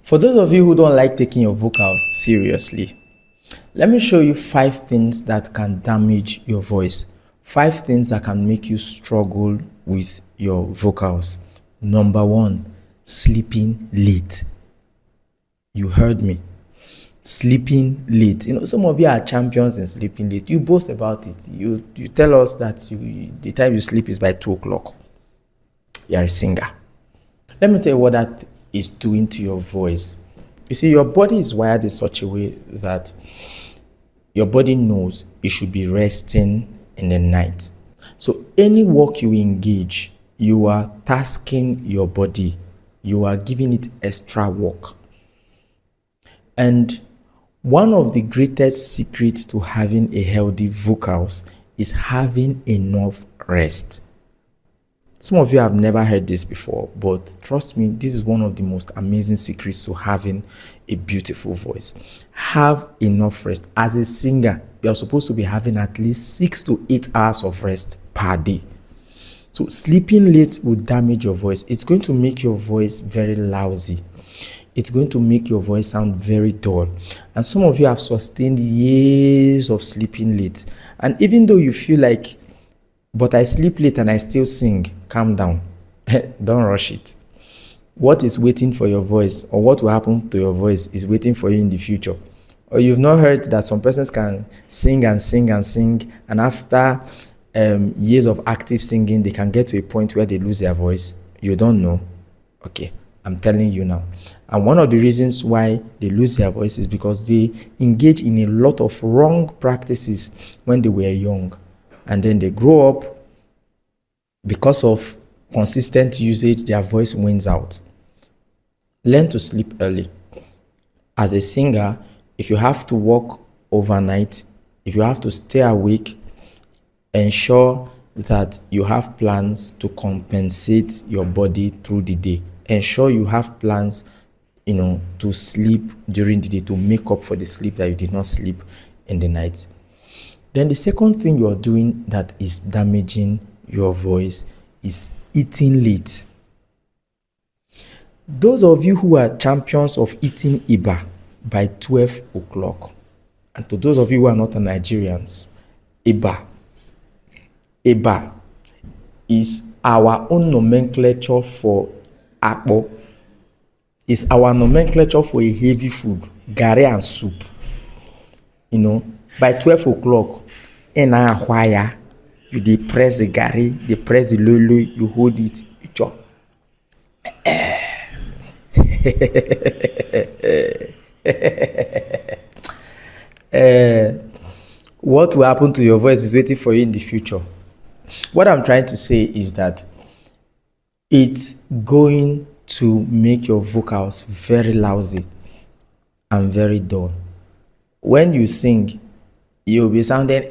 For those of you who don't like taking your vocals seriously, let me show you 5 things that can damage your voice. 5 things that can make you struggle with your vocals. Number 1, sleeping late. You heard me. Sleeping late. Some of you are champions in sleeping late. You boast about it. You tell us that the time you sleep is by 2 o'clock. You're a singer. Let me tell you what that is doing to your voice. You see, your body is wired in such a way that your body knows it should be resting in the night. So any work you engage, you are tasking your body. You are giving it extra work. And one of the greatest secrets to having a healthy vocals is having enough rest. Some of you have never heard this before, but trust me, this is one of the most amazing secrets to having a beautiful voice. Have enough rest. As a singer, you're supposed to be having at least 6 to 8 hours of rest per day. So sleeping late will damage your voice. It's going to make your voice very lousy. It's going to make your voice sound very dull. And some of you have sustained years of sleeping late. And even though you feel like, but I sleep late and I still sing, calm down. Don't rush it. What is waiting for your voice, or what will happen to your voice, is waiting for you in the future. Or you've not heard that some persons can sing and sing and sing, and after years of active singing, they can get to a point where they lose their voice. You don't know? Okay, I'm telling you now. And one of the reasons why they lose their voice is because they engage in a lot of wrong practices when they were young. And then they grow up, because of consistent usage, their voice wins out. Learn to sleep early. As a singer, if you have to work overnight, if you have to stay awake, ensure that you have plans to compensate your body through the day. Ensure you have plans, to sleep during the day, to make up for the sleep that you did not sleep in the night. Then the second thing you are doing that is damaging your voice is eating late. Those of you who are champions of eating Iba by 12 o'clock, and to those of you who are not Nigerians, Iba is our own nomenclature for akpo. It's our nomenclature for a heavy food, garri and soup. By 12 o'clock, you dey press the garri, they press the lolo, you hold it, you chop. What will happen to your voice is waiting for you in the future. What I'm trying to say is that it's going to make your vocals very lousy and very dull. When you sing, you'll be sounding,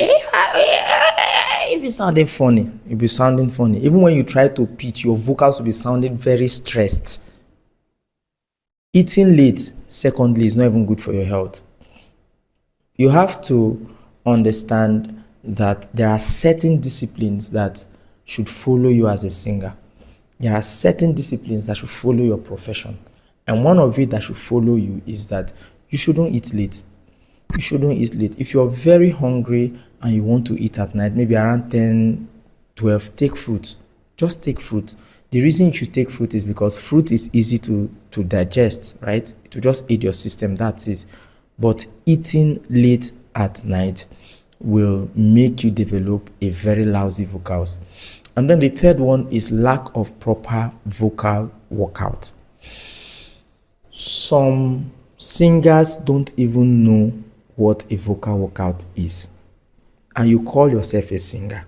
you'll be sounding funny. You'll be sounding funny. Even when you try to pitch, your vocals will be sounding very stressed. Eating late, secondly, is not even good for your health. You have to understand that there are certain disciplines that should follow you as a singer. There are certain disciplines that should follow your profession. And one of it that should follow you is that you shouldn't eat late. You shouldn't eat late. If you're very hungry and you want to eat at night, maybe around 10, 12, take fruit. Just take fruit. The reason you should take fruit is because fruit is easy to digest, right? It will just aid your system, that's it. But eating late at night will make you develop a very lousy vocals. And then the third one is lack of proper vocal workout. Some singers don't even know what a vocal workout is, and you call yourself a singer.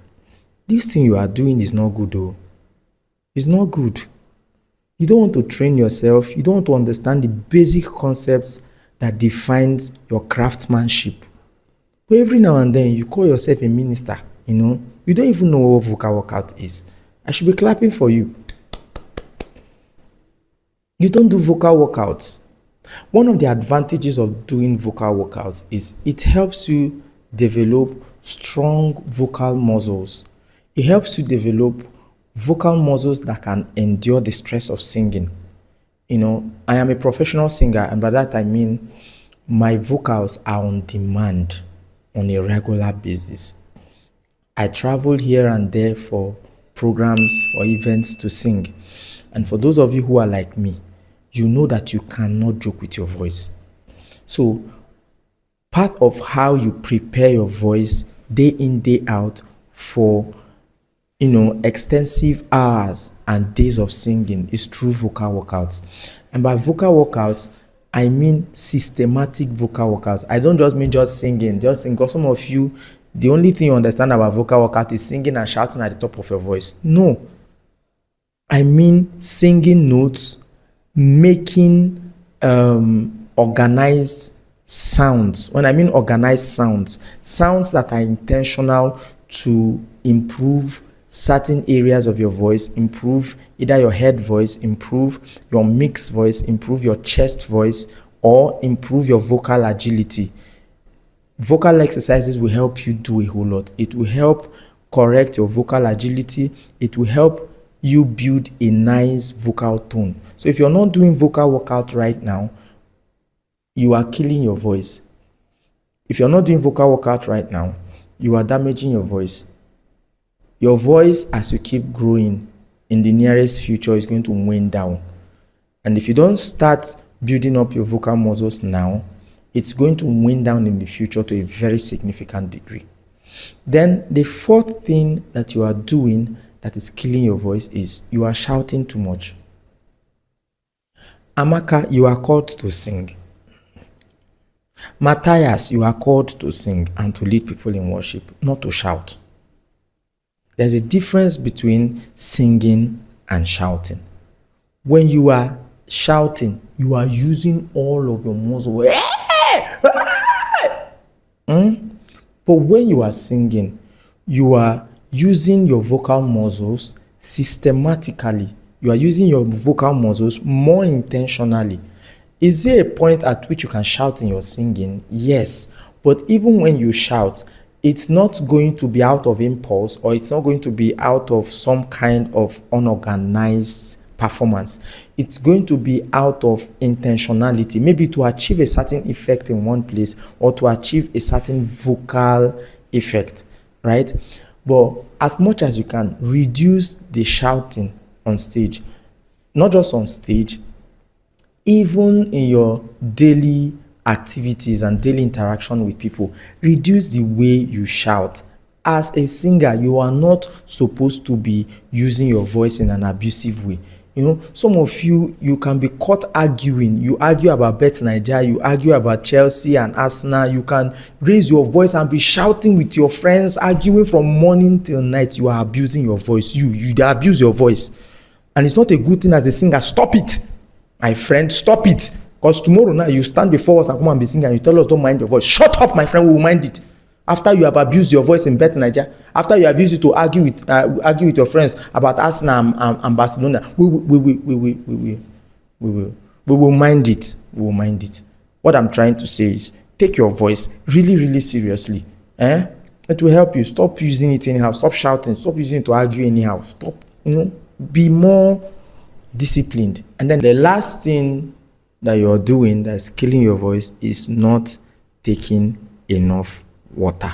This thing you are doing is not good though. It's not good. You don't want to train yourself. You don't want to understand the basic concepts that defines your craftsmanship. But every now and then you call yourself a minister, you don't even know what vocal workout is. I should be clapping for you. You don't do vocal workouts. One of the advantages of doing vocal workouts is it helps you develop strong vocal muscles. It helps you develop vocal muscles that can endure the stress of singing. I am a professional singer, and by that I mean my vocals are on demand on a regular basis. I travel here and there for programs, for events to sing. And for those of you who are like me, you know that you cannot joke with your voice. So, part of how you prepare your voice day in, day out for extensive hours and days of singing is through vocal workouts. And by vocal workouts, I mean systematic vocal workouts. I don't just mean just singing, just sing. Because some of you, the only thing you understand about vocal workout is singing and shouting at the top of your voice. No. I mean singing notes, making organized sounds. When I mean organized sounds that are intentional to improve certain areas of your voice, improve either your head voice, improve your mixed voice, improve your chest voice, or improve your vocal agility. Vocal exercises will help you do a whole lot. It will help correct your vocal agility. It will help you build a nice vocal tone. So if you're not doing vocal workout right now, you are killing your voice. If you're not doing vocal workout right now, you are damaging your voice. Your voice, as you keep growing in the nearest future, is going to wane down. And if you don't start building up your vocal muscles now, it's going to wane down in the future to a very significant degree. Then the fourth thing that you are doing that is killing your voice is you are shouting too much. Amaka, you are called to sing. Matthias, you are called to sing and to lead people in worship, not to shout. There's a difference between singing and shouting. When you are shouting, you are using all of your muscles. But when you are singing, you are using your vocal muscles systematically. You are using your vocal muscles more intentionally. Is there a point at which you can shout in your singing? Yes. But even when you shout, it's not going to be out of impulse, or it's not going to be out of some kind of unorganized performance. It's going to be out of intentionality, maybe to achieve a certain effect in one place or to achieve a certain vocal effect, right? But as much as you can, reduce the shouting on stage. Not just on stage, even in your daily activities and daily interaction with people, reduce the way you shout. As a singer, you are not supposed to be using your voice in an abusive way. Some of you can be caught arguing. You argue about Bet Nigeria, you argue about Chelsea and Arsenal. You can raise your voice and be shouting with your friends, arguing from morning till night. You are abusing your voice. You abuse your voice. And it's not a good thing as a singer. Stop it, my friend, stop it. Because tomorrow now you stand before us and come and be singing and you tell us don't mind your voice. Shut up, my friend, we will mind it. After you have abused your voice in Bet Nigeria, after you have used it to argue with your friends about Arsenal and Barcelona, we will mind it. We will mind it. What I'm trying to say is take your voice really, really seriously. It will help you. Stop using it anyhow. Stop shouting. Stop using it to argue anyhow. Stop. Be more disciplined. And then the last thing that you're doing that's killing your voice is not taking enough water.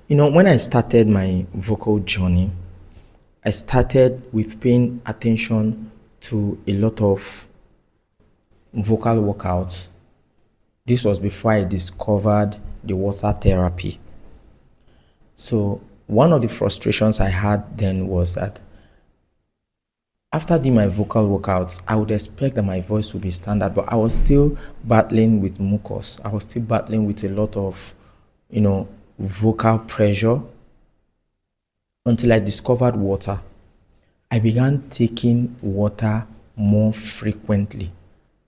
When I started my vocal journey, I started with paying attention to a lot of vocal workouts. This was before I discovered the water therapy. So one of the frustrations I had then was that after doing my vocal workouts, I would expect that my voice would be standard, but I was still battling with mucus. I was still battling with a lot of, vocal pressure until I discovered water. I began taking water more frequently.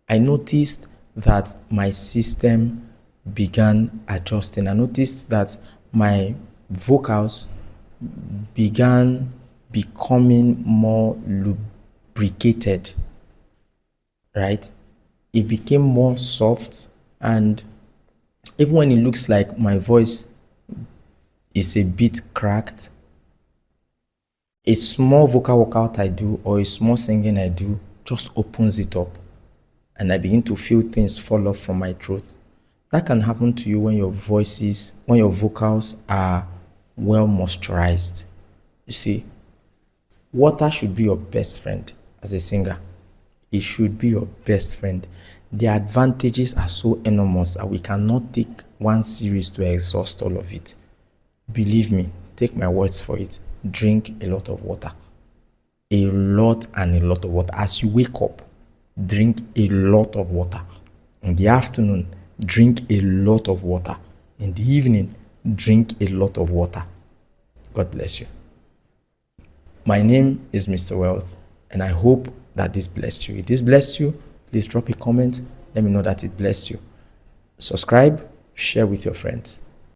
I noticed that my system began adjusting. I noticed that my vocals began becoming more lubricated, right? It became more soft, and even when it looks like my voice is a bit cracked, A small vocal workout I do or a small singing I do just opens it up, and I begin to feel things fall off from my throat. That can happen to you when when your vocals are well moisturized. You see, water should be your best friend as a singer. It should be your best friend. The advantages are so enormous that we cannot take one series to exhaust all of it. Believe me, take my words for it. Drink a lot of water. A lot and a lot of water. As you wake up, drink a lot of water. In the afternoon, drink a lot of water. In the evening, drink a lot of water. God bless you. My name is Mr. Wealth, and I hope that this blessed you. If this blessed you, please drop a comment. Let me know that it blessed you. Subscribe, share with your friends.